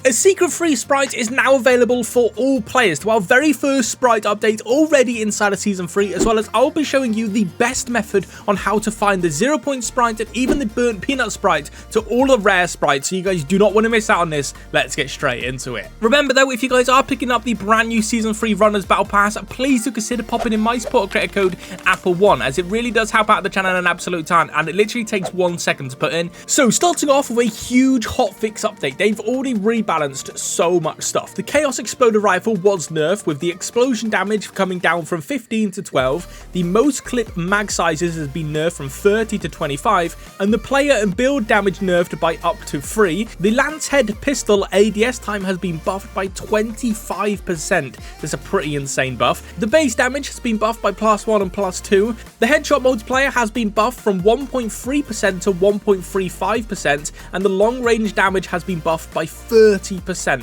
A secret free sprite is now available for all players to our very first sprite update already inside of Season 3, as well as I'll be showing you the best method on how to find the 0-point sprite and even the burnt peanut sprite to all the rare sprites, so you guys do not want to miss out on this. Let's get straight into it. Remember though, if you guys are picking up the brand new Season 3 Runners Battle Pass, please do consider popping in my support creator code xApplezz, as it really does help out the channel an absolute ton, and it literally takes 1 second to put in. So starting off with a huge hotfix update, they've already rebalanced so much stuff. The Chaos Exploder Rifle was nerfed, with the explosion damage coming down from 15 to 12, the most clip mag sizes has been nerfed from 30 to 25, and the player and build damage nerfed by up to 3. The Lance Head Pistol ADS time has been buffed by 25%. That's a pretty insane buff. The base damage has been buffed by +1 and +2. The headshot multiplier has been buffed from 1.3% to 1.35%, and the long range damage has been buffed by 30%,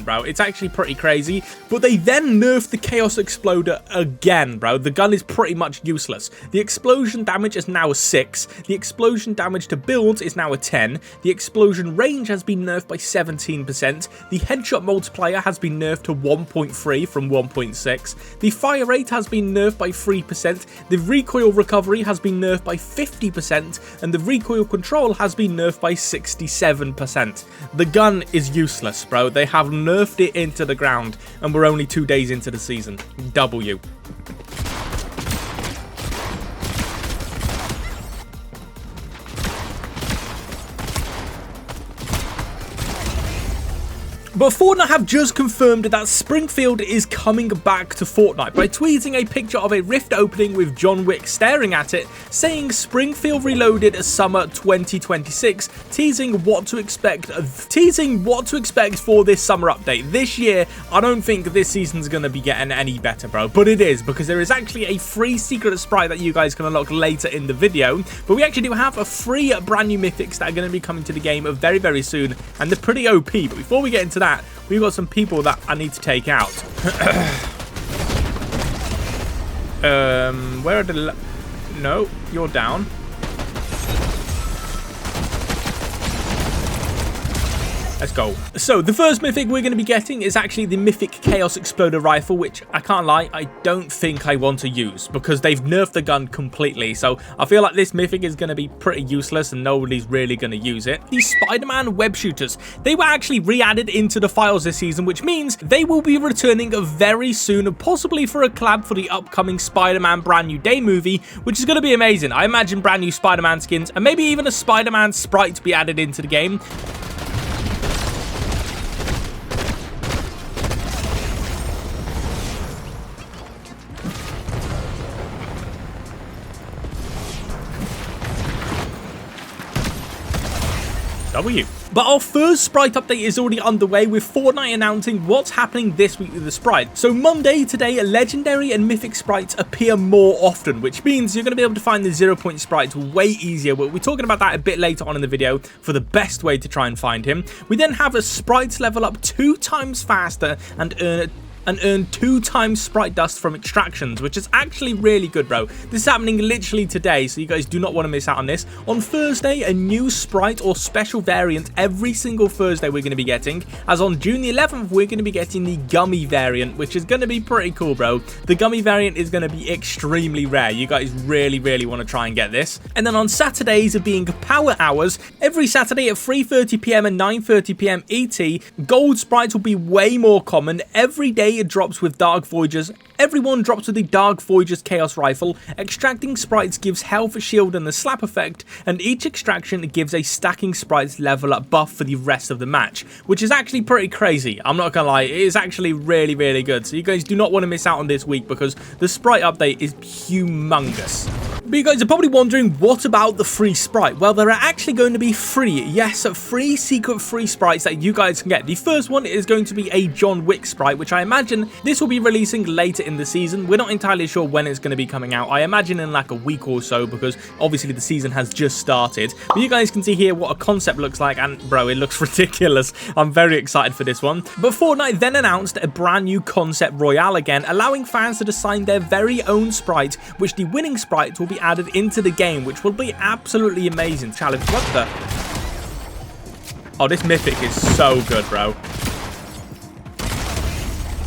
bro. It's actually pretty crazy. But they then nerfed the Chaos Exploder again, bro. The gun is pretty much useless. The explosion damage is now a 6. The explosion damage to builds is now a 10. The explosion range has been nerfed by 17%. The headshot multiplier has been nerfed to 1.3 from 1.6. The fire rate has been nerfed by 3%. The recoil recovery has been nerfed by 50%. And the recoil control has been nerfed by 67%. The gun is useless, bro. They have nerfed it into the ground, and we're only 2 days into the season. W. But Fortnite have just confirmed that Springfield is coming back to Fortnite by tweeting a picture of a rift opening with John Wick staring at it, saying Springfield Reloaded Summer 2026, teasing what to expect for this summer update. This year, I don't think this season's going to be getting any better, bro, but it is, because there is actually a free secret sprite that you guys can unlock later in the video. But we actually do have a free brand new mythics that are going to be coming to the game very, very soon, and they're pretty OP. But before we get into that, we've got some people that I need to take out. Where are the... No, you're down. Let's go. So the first mythic we're going to be getting is actually the Mythic Chaos Exploder Rifle, which I can't lie, I don't think I want to use because they've nerfed the gun completely. So I feel like this mythic is going to be pretty useless and nobody's really going to use it. The Spider-Man web shooters, they were actually re-added into the files this season, which means they will be returning very soon, possibly for a collab for the upcoming Spider-Man Brand New Day movie, which is going to be amazing. I imagine brand new Spider-Man skins and maybe even a Spider-Man sprite to be added into the game. W. But our first sprite update is already underway, with Fortnite announcing what's happening this week with the sprite. So Monday today, legendary and mythic sprites appear more often, which means you're going to be able to find the 0-point sprites way easier. We'll be talking about that a bit later on in the video for the best way to try and find him. We then have a sprites level up 2 times faster and earn 2 times sprite dust from extractions, which is actually really good, bro. This is happening literally today, so you guys do not want to miss out on this. On Thursday, a new sprite or special variant every single Thursday we're going to be getting, as on June the 11th we're going to be getting the gummy variant, which is going to be pretty cool, bro. The gummy variant is going to be extremely rare. You guys really, really want to try and get this. And then on Saturdays, being power hours, every Saturday at 3:30 PM and 9:30 PM ET, gold sprites will be way more common. Every day it drops with Dark Voyagers. Everyone drops with the Dark Voyagers Chaos Rifle. Extracting sprites gives health, shield, and the slap effect, and each extraction gives a stacking sprites level up buff for the rest of the match, which is actually pretty crazy. I'm not gonna lie, it is actually really, really good. So you guys do not want to miss out on this week because the sprite update is humongous. But you guys are probably wondering, what about the free sprite? Well, there are actually going to be free, yes, free secret free sprites that you guys can get. The first one is going to be a John Wick sprite, which I imagine this will be releasing later in the season. We're not entirely sure when it's going to be coming out. I imagine in like a week or so, because obviously the season has just started. But you guys can see here what a concept looks like, and bro, it looks ridiculous. I'm very excited for this one. But Fortnite then announced a brand new concept royale again, allowing fans to design their very own sprite, which the winning sprite will be added into the game, which will be absolutely amazing. Challenge, what the? Oh, this mythic is so good, bro.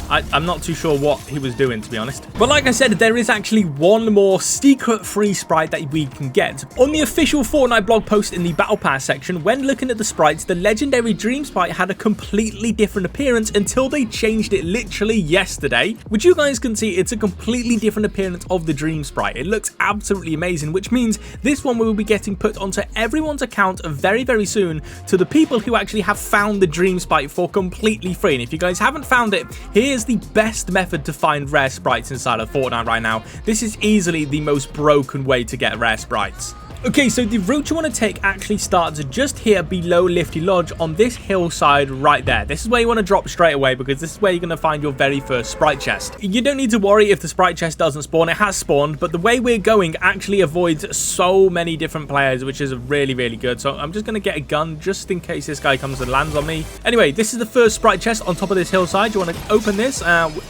I'm not too sure what he was doing, to be honest. But like I said, there is actually one more secret free sprite that we can get. On the official Fortnite blog post in the Battle Pass section, when looking at the sprites, the legendary Dream Sprite had a completely different appearance until they changed it literally yesterday, which you guys can see it's a completely different appearance of the Dream Sprite. It looks absolutely amazing, which means this one will be getting put onto everyone's account very, very soon to the people who actually have found the Dream Sprite for completely free. And if you guys haven't found it, here's the best method to find rare sprites inside of Fortnite right now. This is easily the most broken way to get rare sprites. Okay, so the route you want to take actually starts just here below Lifty Lodge on this hillside right there. This is where you want to drop straight away because this is where you're going to find your very first sprite chest. You don't need to worry if the sprite chest doesn't spawn. It has spawned, but the way we're going actually avoids so many different players, which is really, really good. So I'm just going to get a gun just in case this guy comes and lands on me. Anyway, this is the first sprite chest on top of this hillside. You want to open this.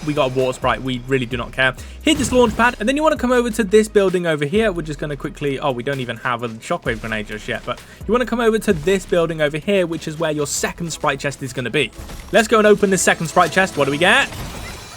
We got a water sprite. We really do not care. Hit this launch pad, and then you want to come over to this building over here. We're just going to quickly... Oh, we don't even have a shockwave grenade just yet, but you want to come over to this building over here, which is where your second sprite chest is going to be. Let's go and open this second sprite chest. What do we get?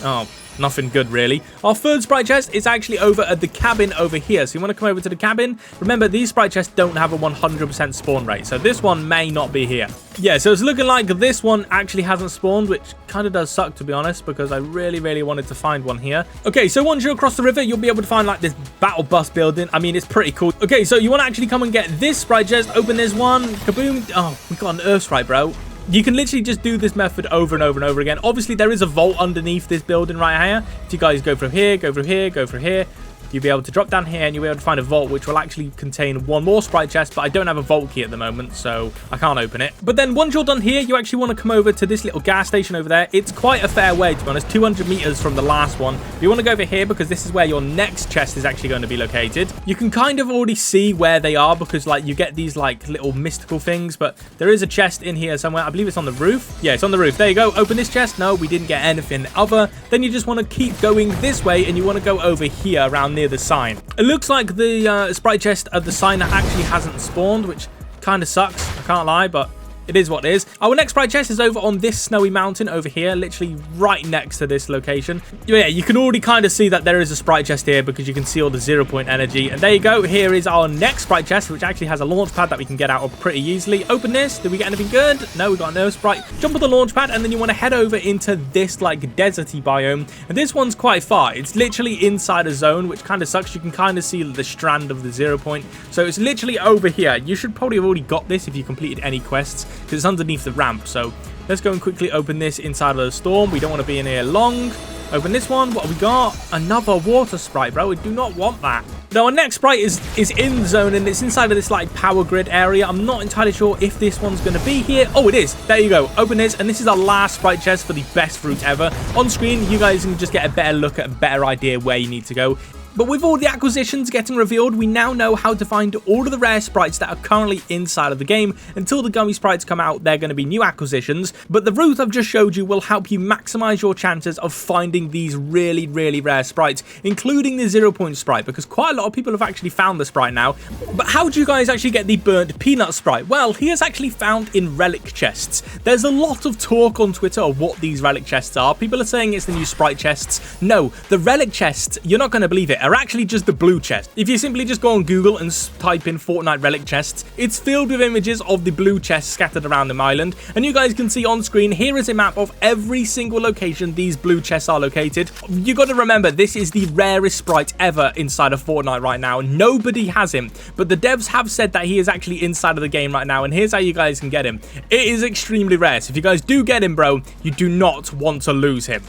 Oh, nothing good really. Our third sprite chest is actually over at the cabin over here, so you want to come over to the cabin. Remember, these sprite chests don't have a 100% spawn rate, so this one may not be here. Yeah, so it's looking like this one actually hasn't spawned, which kind of does suck, to be honest, because I really, really wanted to find one here. Okay, so once you're across the river, you'll be able to find like this battle bus building. I mean, it's pretty cool. Okay, so you want to actually come and get this sprite chest, open this one, kaboom. Oh, we got an earth sprite, bro. You can literally just do this method over and over and over again. Obviously, there is a vault underneath this building right here. If you guys go through here, go through here, go through here, you'll be able to drop down here and you'll be able to find a vault which will actually contain one more sprite chest, but I don't have a vault key at the moment, so I can't open it. But then once you're done here, you actually want to come over to this little gas station over there. It's quite a fair way, to be honest, 200 meters from the last one. You want to go over here because this is where your next chest is actually going to be located. You can kind of already see where they are because like you get these like little mystical things, but there is a chest in here somewhere. I believe it's on the roof. Yeah, it's on the roof. There you go. Open this chest. No, we didn't get anything other. Then you just want to keep going this way and you want to go over here around near the sign. It looks like the sprite chest at the sign actually hasn't spawned, which kind of sucks, I can't lie, but it is what it is. Our next sprite chest is over on this snowy mountain over here, literally right next to this location. Yeah, you can already kind of see that there is a sprite chest here because you can see all the 0-point energy. And there you go. Here is our next sprite chest, which actually has a launch pad that we can get out of pretty easily. Open this. Did we get anything good? No, we got no sprite. Jump on the launch pad, and then you want to head over into this like deserty biome. And this one's quite far. It's literally inside a zone, which kind of sucks. You can kind of see the strand of the 0-point. So it's literally over here. You should probably have already got this if you completed any quests, because it's underneath the ramp. So let's go and quickly open this inside of the storm. We don't want to be in here long. Open this one. What have we got? Another water sprite, bro. We do not want that. Now, our next sprite is in the zone, and it's inside of this like power grid area. I'm not entirely sure if this one's going to be here. Oh, it is. There you go. Open this, and this is our last sprite chest for the best fruit ever. On screen, you guys can just get a better look at a better idea where you need to go. But with all the acquisitions getting revealed, we now know how to find all of the rare sprites that are currently inside of the game. Until the gummy sprites come out, they're going to be new acquisitions. But the route I've just showed you will help you maximize your chances of finding these really, really rare sprites, including the 0-point sprite, because quite a lot of people have actually found the sprite now. But how do you guys actually get the burnt peanut sprite? Well, he is actually found in relic chests. There's a lot of talk on Twitter of what these relic chests are. People are saying it's the new sprite chests. No, the relic chests, you're not going to believe it, are actually just the blue chest. If you simply just go on Google and type in Fortnite relic chests, it's filled with images of the blue chests scattered around the island. And you guys can see on screen, here is a map of every single location these blue chests are located. You got to remember, this is the rarest sprite ever inside of Fortnite right now. Nobody has him, but the devs have said that he is actually inside of the game right now, and here's how you guys can get him. It is extremely rare, so if you guys do get him, bro, you do not want to lose him.